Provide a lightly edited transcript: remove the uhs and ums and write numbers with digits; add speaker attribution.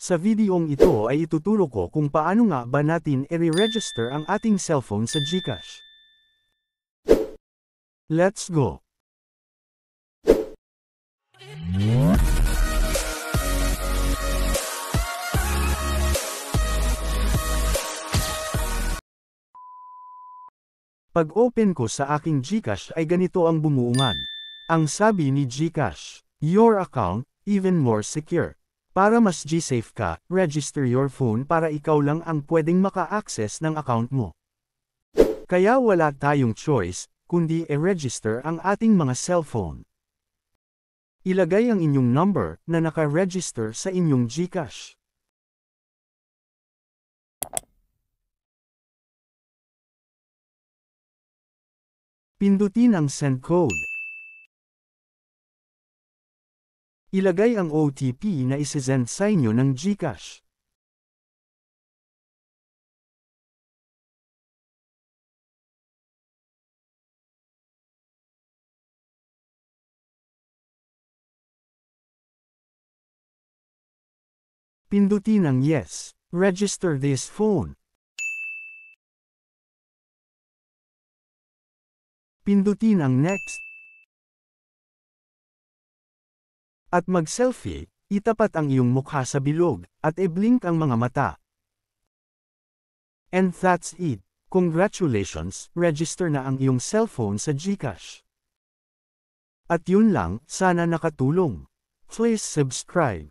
Speaker 1: Sa videong ito ay ituturo ko kung paano nga ba natin i-register ang ating cellphone sa GCash. Let's go! Pag-open ko sa aking GCash ay ganito ang bumuungan. Ang sabi ni GCash, your account, even more secure. Para mas G-safe ka, register your phone para ikaw lang ang pwedeng maka-access ng account mo. Kaya wala tayong choice, kundi i-register ang ating mga cellphone. Ilagay ang inyong number na naka-register sa inyong GCash. Pindutin ang send code. Ilagay ang OTP na isesend sa inyo ng GCash. Pindutin ang yes. Register this phone. Pindutin ang next. At mag-selfie, itapat ang iyong mukha sa bilog, at i-blink ang mga mata. And that's it. Congratulations, register na ang iyong cellphone sa GCash. At yun lang, sana nakatulong. Please subscribe.